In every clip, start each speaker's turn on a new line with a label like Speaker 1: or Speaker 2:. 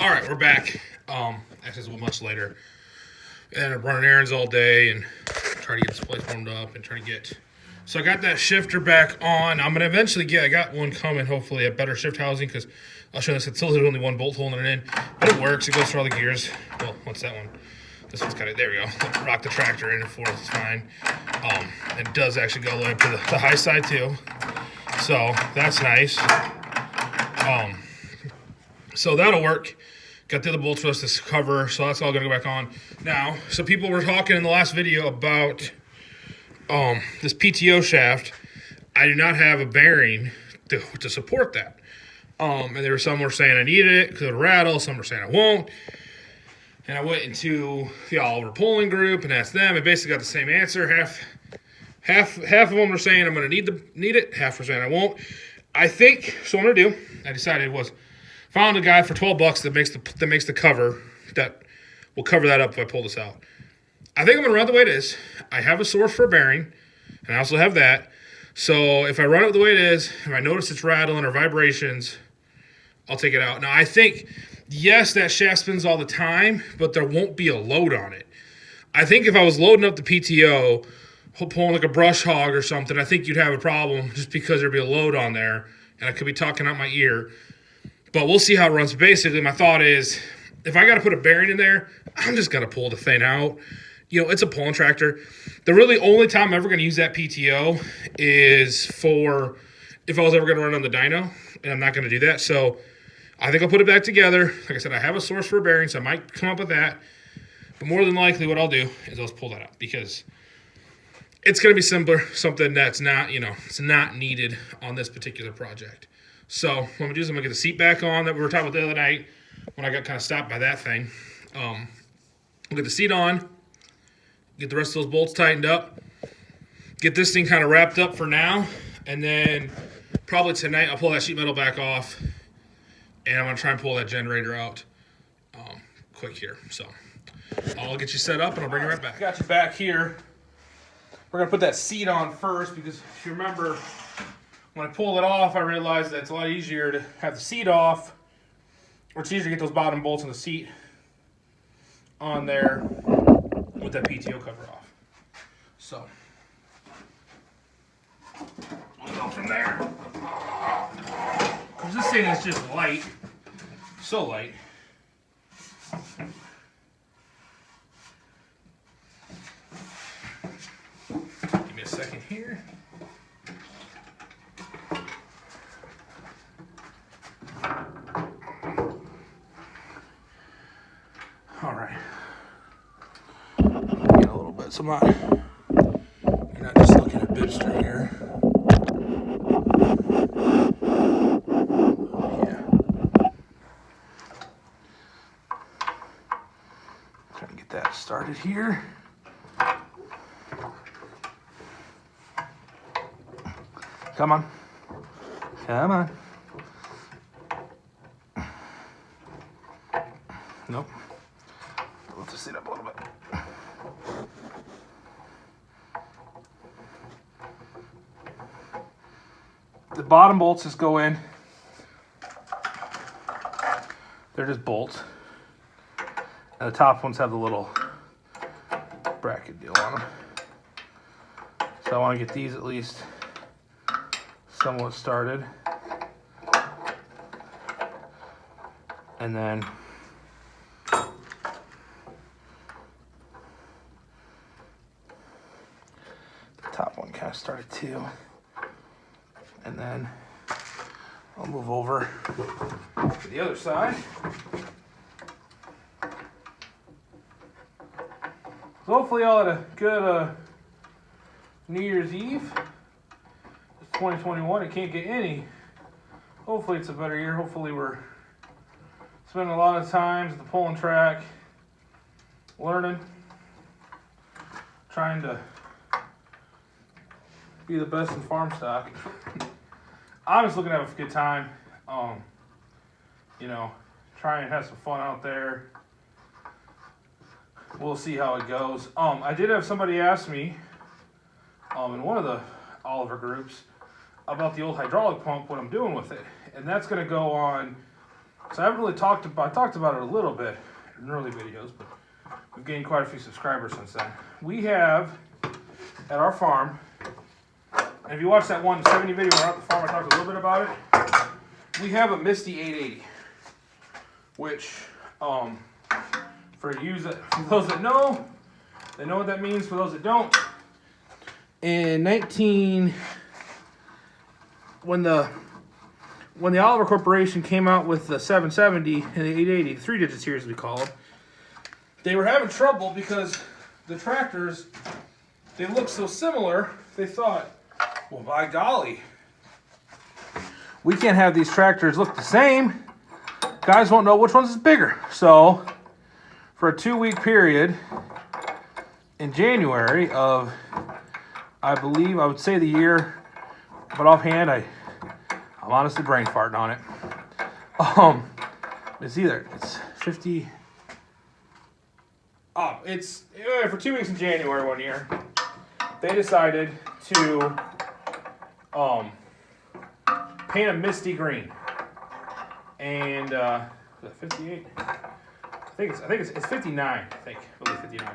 Speaker 1: All right, we're back. Actually, it's much later. And I'm running errands all day and trying to get this place warmed up and trying to get. So I got that shifter back on. I'm gonna eventually get. I got one coming. Hopefully, a better shift housing because I'll show you this. It's still only one bolt holding it in, but it works. It goes through all the gears. Well, what's that one? This one's kind of there. We go. Rock the tractor in and forth. It's fine. It does actually go all the way up to the high side too. So that's nice. So that'll work. Got the other bolts for us to cover, so that's all going to go back on. Now, so people were talking in the last video about this PTO shaft. I do not have a bearing to support that. And there were some were saying I needed it because it would rattle. Some were saying I won't. And I went into the Oliver polling group and asked them. I basically got the same answer. Half of them were saying I'm going to need it. Half were saying I won't. I think, so what I'm going to do, I decided was, found a guy for $12 that makes the cover that will cover that up if I pull this out. I think I'm going to run it the way it is. I have a source for a bearing, and I also have that. So if I run it the way it is, if I notice it's rattling or vibrations, I'll take it out. Now, I think, yes, that shaft spins all the time, but there won't be a load on it. I think if I was loading up the PTO, pulling like a brush hog or something, I think you'd have a problem just because there'd be a load on there, and I could be talking out my ear. But we'll see how it runs. Basically, my thought is, if I got to put a bearing in there, I'm just going to pull the thing out. You know, it's a pulling tractor. The really only time I'm ever going to use that PTO is for if I was ever going to run on the dyno, and I'm not going to do that. So I think I'll put it back together. Like I said, I have a source for a bearing, so I might come up with that. But more than likely, what I'll do is I'll just pull that out because it's going to be simpler, something that's not, it's not needed on this particular project. So what I'm going to do is I'm going to get the seat back on that we were talking about the other night when I got kind of stopped by that thing. I'll get the seat on, get the rest of those bolts tightened up, get this thing kind of wrapped up for now, and then probably tonight I'll pull that sheet metal back off, and I'm going to try and pull that generator out quick here. So I'll get you set up, and I'll bring you right back. Got you back here. We're going to put that seat on first because if you remember, when I pull it off, I realized that it's a lot easier to have the seat off, or it's easier to get those bottom bolts on the seat on there with that PTO cover off. So, we'll go from there. Because this thing is just light, so light. Give me a second here. All right. Get a little bit. So you're not just looking at BIBSTER here. Yeah. Trying to get that started here. Come on. Come on. Nope. Lift the seat up a little bit. The bottom bolts just go in. They're just bolts. And the top ones have the little bracket deal on them. So I want to get these at least somewhat started. And then top one kind of started too, and then I'll move over to the other side. So hopefully y'all had a good New Year's Eve. It's 2021, it can't get any. Hopefully it's a better year. Hopefully we're spending a lot of time at the pulling track, learning, trying to be the best in farm stock. I'm just looking to have a good time. Try and have some fun out there. We'll see how it goes. I did have somebody ask me in one of the Oliver groups about the old hydraulic pump, what I'm doing with it. And that's going to go on So I haven't really talked about it a little bit in early videos, but we've gained quite a few subscribers since then. We have at our farm, and if you watch that 170 video where we're at the farm, I talked a little bit about it. We have a Misty 880, which for those that know, they know what that means. For those that don't, when the Oliver Corporation came out with the 770 and the 880, the 3-digit series we call them, they were having trouble because the tractors, they look so similar. They thought, well, by golly, we can't have these tractors look the same. Guys won't know which one's is bigger. So for a 2-week period in January of, I believe, I would say the year, but offhand, I'm honestly brain farting on it. It's 50. It's for 2 weeks in January one year. They decided to paint a misty green, and 58. I think it's 59. I believe 59.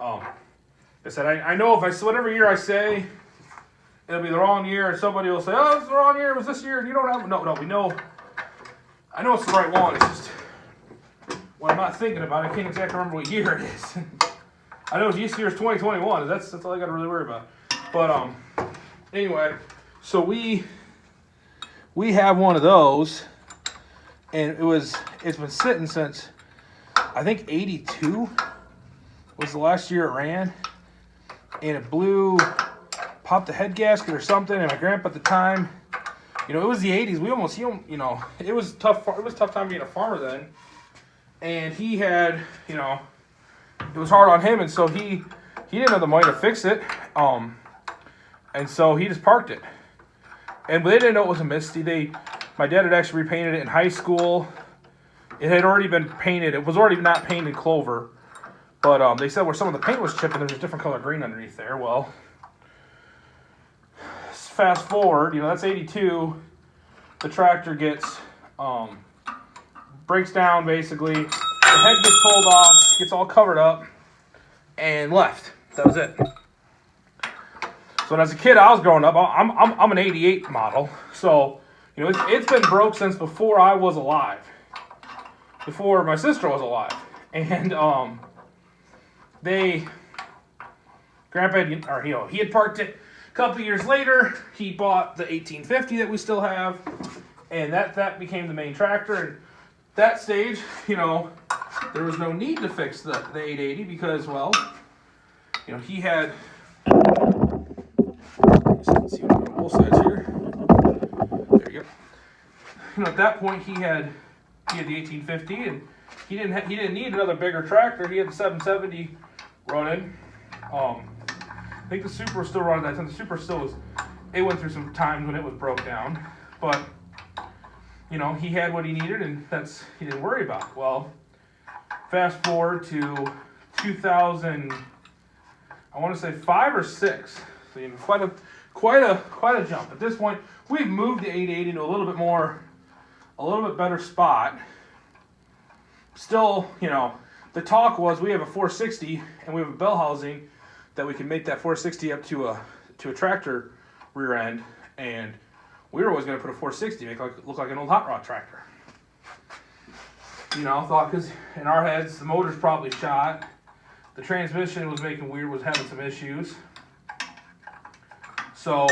Speaker 1: I said I know if I whatever year I say, it'll be the wrong year, and somebody will say, "Oh, it's the wrong year. It was this year." And you don't have no. We know. I know it's the right one. It's just when I'm not thinking about it, I can't exactly remember what year it is. I know this year is 2021. That's all I got to really worry about. But anyway, so we have one of those, and it's been sitting since I think 82 was the last year it ran, and it popped the head gasket or something. And my grandpa at the time, it was the 80s. It was tough. It was a tough time being a farmer then. And he had, it was hard on him, and so he didn't have the money to fix it, and so he just parked it. And they didn't know it was a Misty. My dad had actually repainted it in high school. It had already been painted. It was already not painted clover, but they said where some of the paint was chipping, there's a different color green underneath there. Well, fast forward, that's 82. The tractor breaks down basically. The head gets pulled off, gets all covered up, and left. That was it. So as a kid, I was growing up. I'm an '88 model, so it's been broke since before I was alive, before my sister was alive, and Grandpa, he had parked it. A couple years later, he bought the 1850 that we still have, and that became the main tractor. And that stage, there was no need to fix the 880 because, well, he had. Let's see on both sides here. There you go. At that point, he had the 1850, and he didn't need another bigger tractor. He had the 770 running. I think the Super was still running that time. The Super still was. It went through some times when it was broke down, but he had what he needed, and he didn't worry about it. Well, fast forward to 2000, I want to say 5 or 6. So quite a jump. At this point, we've moved the 880 to a little bit better spot. Still, the talk was we have a 460 and we have a bell housing that we can make that 460 up to a tractor rear end, and we were always going to put a 460, look like an old hot rod tractor. Thought because in our heads the motor's probably shot, the transmission was having some issues. So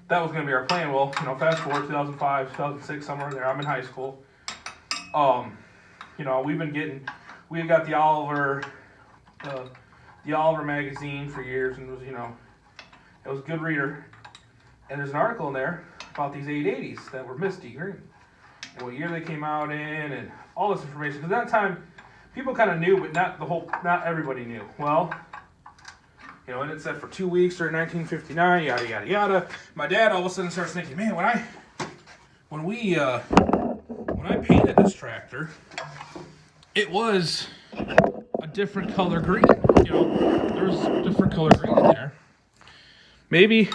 Speaker 1: that was going to be our plan. Well, fast forward 2005, 2006, somewhere in there. I'm in high school. We got the Oliver magazine for years, and it was a good reader. And there's an article in there about these 880s that were Misty green, and what year they came out in, and all this information. Because at that time, people kind of knew, but not everybody knew. Well, and it said for 2 weeks during 1959, yada yada yada. My dad all of a sudden starts thinking, man, when I painted this tractor, it was a different color green. There's a different color green in there. Maybe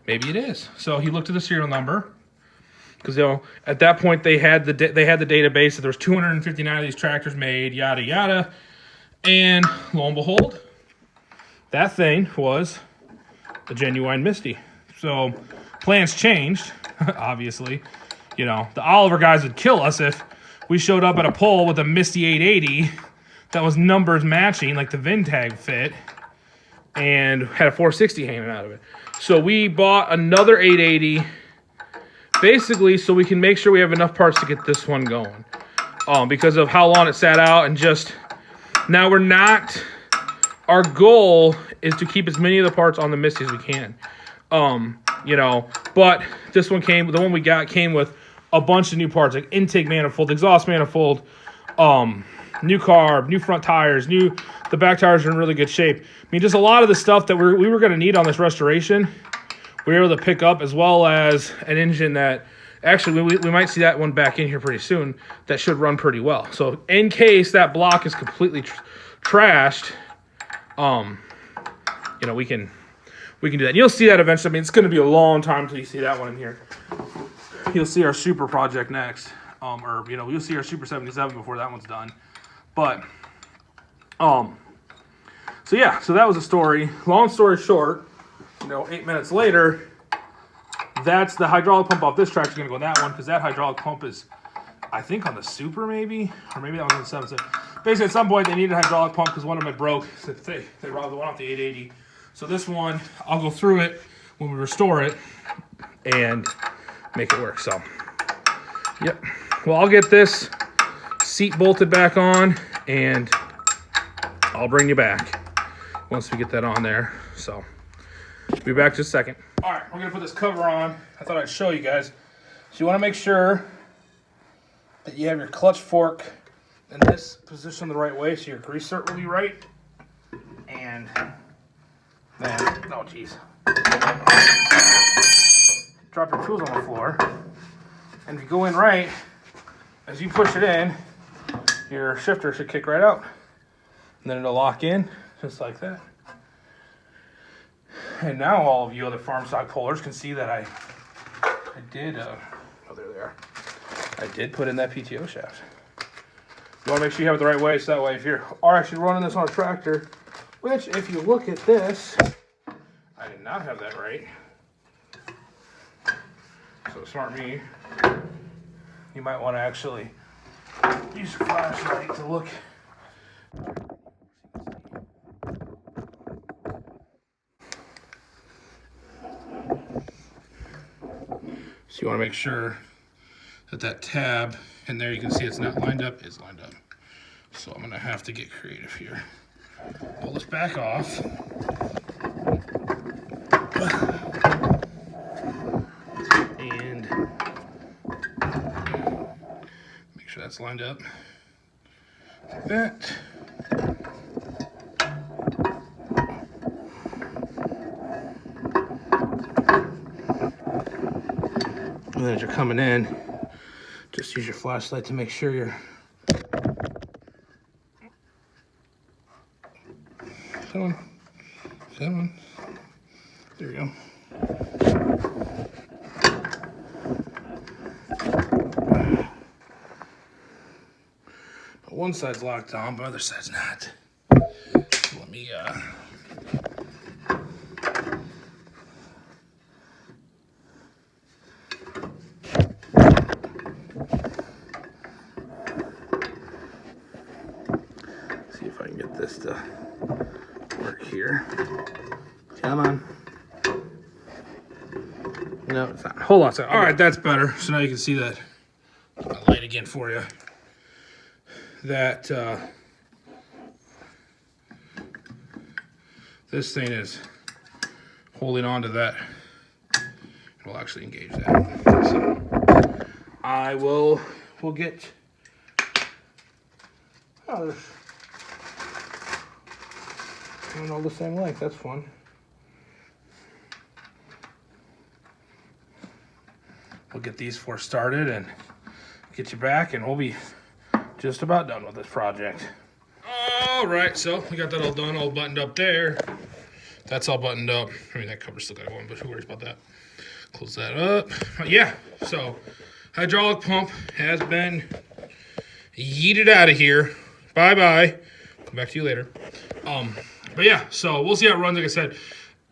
Speaker 1: it is. So he looked at the serial number, because at that point they had the database that there was 259 of these tractors made, yada yada, and lo and behold, that thing was a genuine Misty. So plans changed, obviously. The Oliver guys would kill us if we showed up at a pole with a Misty 880 that was numbers matching, like the VIN tag fit, and had a 460 hanging out of it. So we bought another 880, basically so we can make sure we have enough parts to get this one going. Because of how long it sat out, and just, now our goal is to keep as many of the parts on the Misty as we can. But this one the one we got came with a bunch of new parts, like intake manifold, exhaust manifold, new carb, new front tires, the back tires are in really good shape. I mean, just a lot of the stuff that we were going to need on this restoration, we were able to pick up, as well as an engine that, actually, we might see that one back in here pretty soon, that should run pretty well. So in case that block is completely trashed, we can do that. And you'll see that eventually. I mean, it's going to be a long time until you see that one in here. You'll see our Super project next. You'll see our Super 77 before that one's done. But, so that was a story. Long story short, 8 minutes later, that's the hydraulic pump off this tractor is going to go in that one, because that hydraulic pump is, I think, on the Super maybe, or maybe that was on the 77. Basically, at some point, they needed a hydraulic pump because one of them had broke. So they robbed the one off the 880. So this one, I'll go through it when we restore it and make it work. So, yep. Well, I'll get this seat bolted back on, and I'll bring you back once we get that on there. So, be back just a second. All right, we're going to put this cover on. I thought I'd show you guys. So you want to make sure that you have your clutch fork in this position the right way, so your grease cert will be right. And then, oh geez, drop your tools on the floor. And if you go in right, as you push it in, your shifter should kick right out. And then it'll lock in, just like that. And now all of you other farm stock pullers can see that I did, oh, there they are. I did put in that PTO shaft. You want to make sure you have it the right way, so that way if you are actually running this on a tractor, which if you look at this, I did not have that right. So smart me, you might want to actually use your flashlight to look. So you want to make sure that tab, and there you can see it's not lined up, is lined up. So I'm going to have to get creative here. Pull this back off. And make sure that's lined up like that. And then as you're coming in, just use your flashlight to make sure you're... Come on. Come on. There we go. But one side's locked on, but the other side's not. So let me see if I can get this to work here. Come on. No, it's not. Hold on a second. All right, that's better. So now you can see that. I'll light again for you. That this thing is holding on to that. It'll actually engage that. So we'll get. Oh, there's. All the same length. That's fun. We'll get these four started and get you back, and we'll be just about done with this project. All right, so we got that all done, all buttoned up there. That's all buttoned up. I mean, that cover's still got one, but who worries about that? Close that up. Yeah, so hydraulic pump has been yeeted out of here. Bye-bye. Come back to you later. But yeah, so we'll see how it runs. Like I said,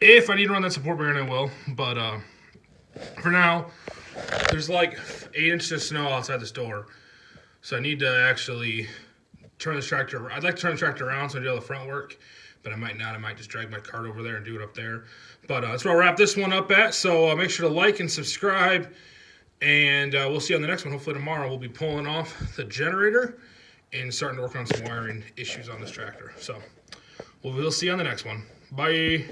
Speaker 1: if I need to run that support bearing, I will. But for now, there's like 8 inches of snow outside this door. So I need to actually turn this tractor. I'd like to turn the tractor around so I do all the front work. But I might not. I might just drag my cart over there and do it up there. But that's where I'll wrap this one up at. So make sure to like and subscribe. And we'll see you on the next one. Hopefully tomorrow we'll be pulling off the generator and starting to work on some wiring issues on this tractor. So we'll see you on the next one. Bye.